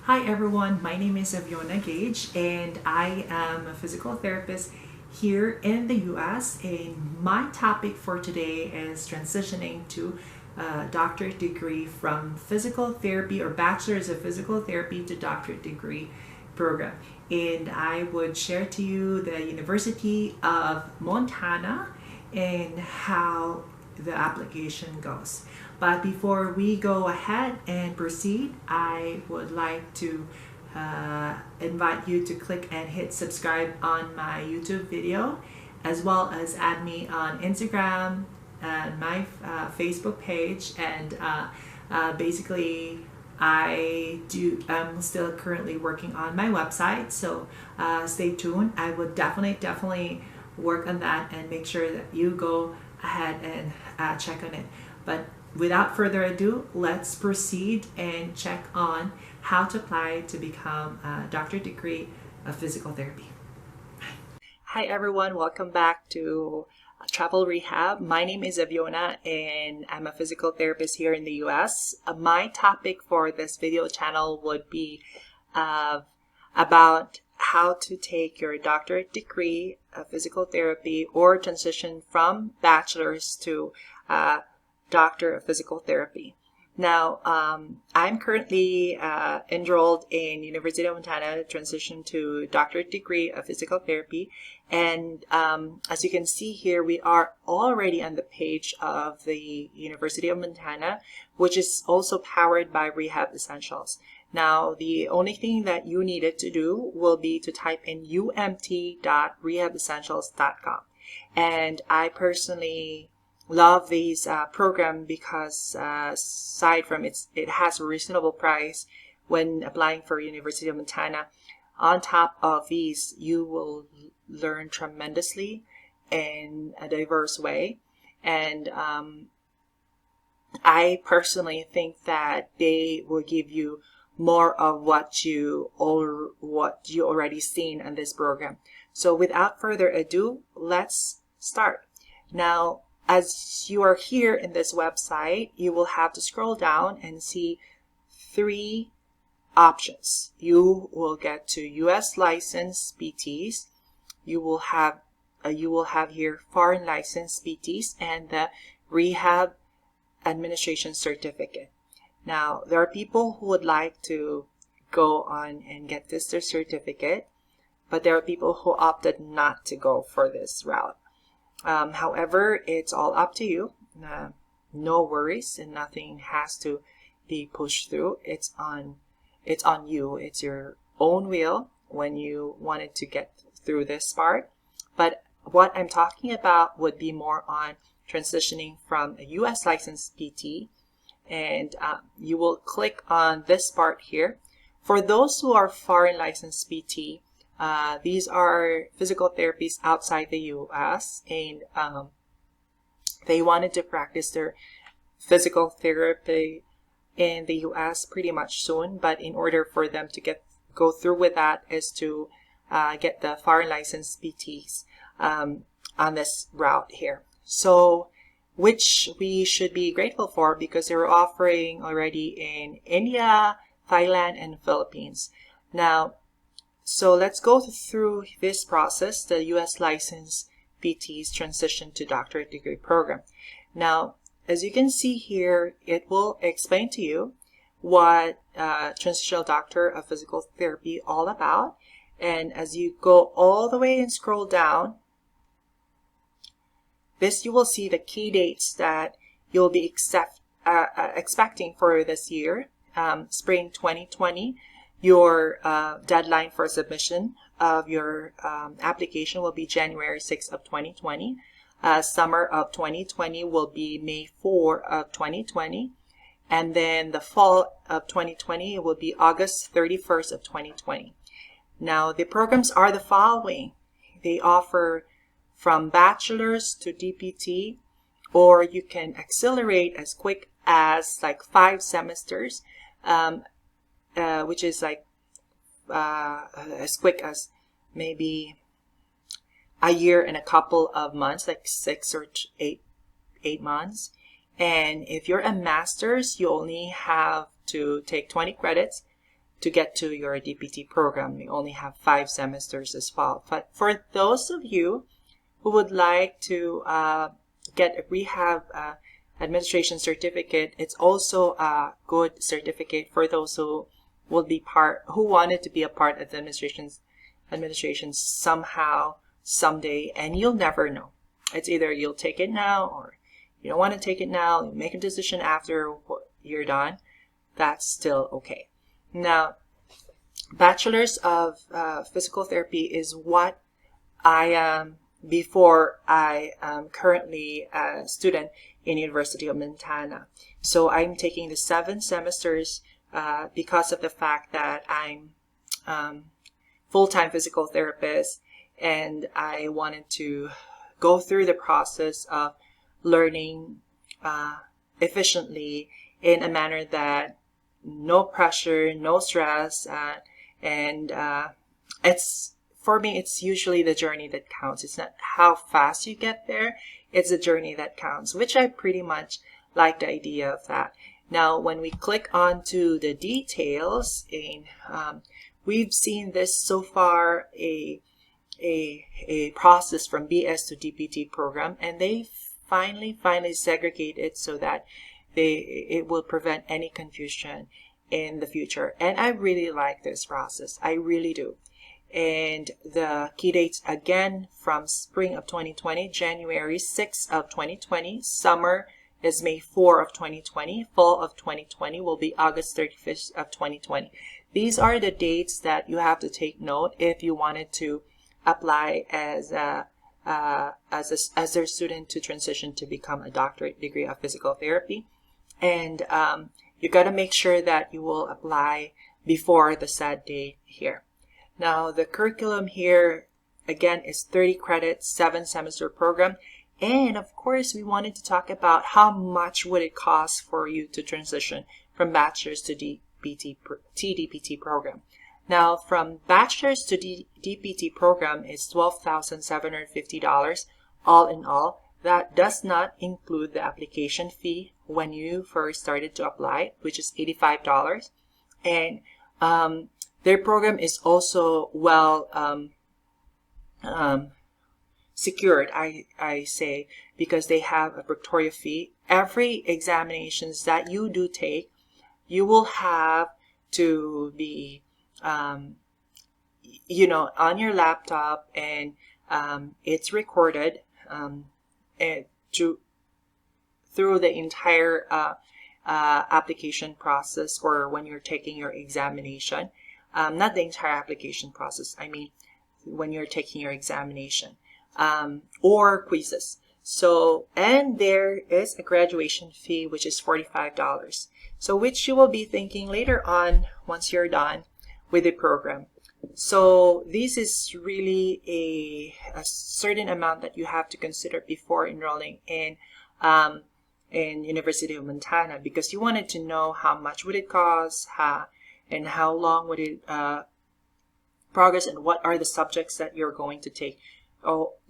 Hi everyone, my name is Aviona Gage and I am a physical therapist here in the US, and my topic for today is transitioning to a doctorate degree from physical therapy or bachelor's of physical therapy to doctorate degree program. And I would share to you the University of Montana and how the application goes. But before we go ahead and proceed, I would like to invite you to click and hit subscribe on my YouTube video, as well as add me on Instagram and my Facebook page. And basically, I'm still currently working on my website, so stay tuned. I would definitely work on that and make sure that you go ahead and check on it. But without further ado, let's proceed and check on how to apply to become a doctorate degree of physical therapy. Hi everyone, welcome back to Travel Rehab. My name is Aviona and I'm a physical therapist here in the US. My topic for this video channel would be about how to take your doctorate degree of physical therapy or transition from bachelor's to doctor of physical therapy. Now, I'm currently enrolled in University of Montana, transition to doctorate degree of physical therapy. And as you can see here, we are already on the page of the University of Montana, which is also powered by Rehab Essentials. Now, the only thing that you needed to do will be to type in umt.rehabessentials.com. And I personally love these program because aside from it has a reasonable price when applying for University of Montana. On top of these, you will learn tremendously in a diverse way, and I personally think that they will give you more of what you already seen in this program. So without further ado, let's start. Now, as you are here in this website, you will have to scroll down and see three options. You will get to U.S. licensed PTs. You will have here foreign licensed PTs and the Rehab Administration Certificate. Now, there are people who would like to go on and get this certificate, but there are people who opted not to go for this route. However, it's all up to you. No worries, and nothing has to be pushed through. It's on you. It's your own will when you wanted to get through this part. But what I'm talking about would be more on transitioning from a U.S. licensed PT, and you will click on this part here. For those who are foreign licensed PT, these are physical therapists outside the U.S. and they wanted to practice their physical therapy in the U.S. pretty much soon. But in order for them to go through with that is to get the foreign licensed PTs on this route here. So, which we should be grateful for because they were offering already in India, Thailand, and Philippines. Now, so let's go through this process, the U.S. licensed PT's transition to doctorate degree program. Now, as you can see here, it will explain to you what transitional doctor of physical therapy all about. And as you go all the way and scroll down, this you will see the key dates that you'll be expecting for this year, spring 2020. Your deadline for submission of your application will be January 6th of 2020. Summer of 2020 will be May 4 of 2020. And then the fall of 2020 will be August 31st of 2020. Now, the programs are the following. They offer from bachelor's to DPT, or you can accelerate as quick as like 5 semesters. Which is like as quick as maybe a year and a couple of months, like 6 or 8 months. And if you're a master's, you only have to take 20 credits to get to your DPT program. We only have 5 semesters as well. But for those of you who would like to get a rehab administration certificate, it's also a good certificate for those who wanted to be a part of the administration somehow, someday, and you'll never know. It's either you'll take it now or you don't want to take it now. You make a decision after you're done. That's still okay. Now, Bachelor's of Physical Therapy is what I am before I am currently a student in University of Montana. So I'm taking the 7 semesters because of the fact that I'm full-time physical therapist, and I wanted to go through the process of learning efficiently in a manner that no pressure, no stress, and for me, it's usually the journey that counts. It's not how fast you get there, it's the journey that counts, which I pretty much like the idea of that. Now, when we click onto the details, we've seen this so far, a process from BS to DPT program, and they finally segregate it so that it will prevent any confusion in the future. And I really like this process. I really do. And the key dates again from spring of 2020, January 6th of 2020, summer is May 4 of 2020, fall of 2020 will be August 31st of 2020. These are the dates that you have to take note if you wanted to apply as their student to transition to become a doctorate degree of physical therapy. And you got to make sure that you will apply before the set date here. Now, the curriculum here, again, is 30 credits, 7 semester program. And of course, we wanted to talk about how much would it cost for you to transition from bachelor's to t-DPT program. Now, from bachelor's to DPT program is $12,750 all in all. That does not include the application fee when you first started to apply, which is $85. And their program is also well secured, I say, because they have a Victoria fee. Every examinations that you do take, you will have to be, on your laptop, and it's recorded through the entire application process, or when you're taking your examination. Not the entire application process, I mean when you're taking your examination or quizzes. So, and there is a graduation fee, which is $45. So, which you will be thinking later on once you're done with the program. So, this is really a certain amount that you have to consider before enrolling in University of Montana, because you wanted to know how much would it cost, and how long would it progress, and what are the subjects that you're going to take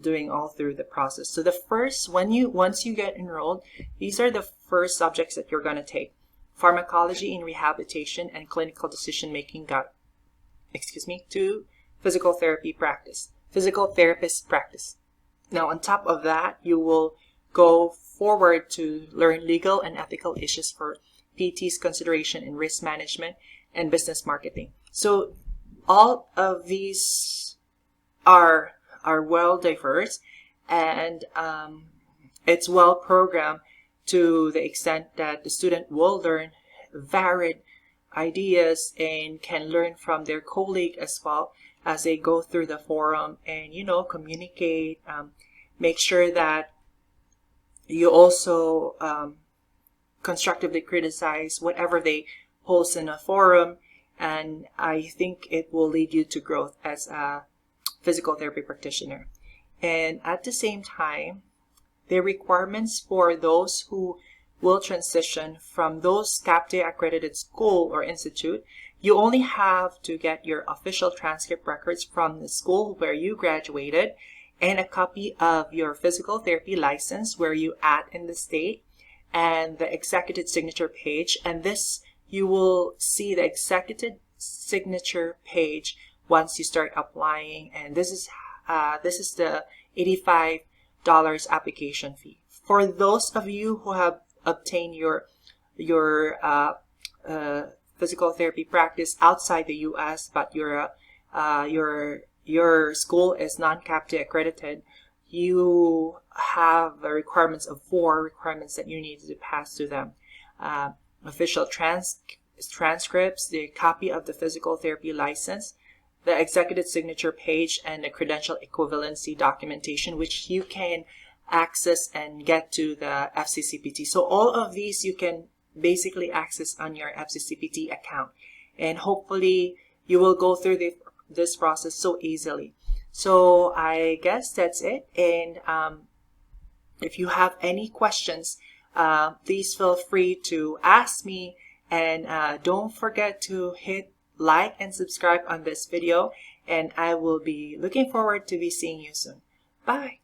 doing all through the process. So the first, once you get enrolled, these are the first subjects that you're going to take: pharmacology in rehabilitation and clinical decision making to physical therapist practice. Now, on top of that, you will go forward to learn legal and ethical issues for PT's consideration in risk management and business marketing. So all of these are well diverse, and it's well programmed to the extent that the student will learn varied ideas and can learn from their colleague as well as they go through the forum, and communicate, make sure that you also constructively criticize whatever they post in a forum, and I think it will lead you to growth as a physical therapy practitioner. And at the same time, the requirements for those who will transition from those CAPTE accredited school or institute, you only have to get your official transcript records from the school where you graduated, and a copy of your physical therapy license where you at in the state, and the executive signature page. And this, you will see the executive signature page once you start applying, and this is the $85 application fee. For those of you who have obtained your physical therapy practice outside the U.S., but your school is non-CAPTE accredited, you have requirements of 4 requirements that you need to pass to them. Official transcripts, the copy of the physical therapy license, the executive signature page, and the credential equivalency documentation, which you can access and get to the FCCPT. So all of these you can basically access on your FCCPT account, and hopefully you will go through this process so easily. So I guess that's it, and if you have any questions, please feel free to ask me, and don't forget to hit like and subscribe on this video, and I will be looking forward to be seeing you soon. Bye.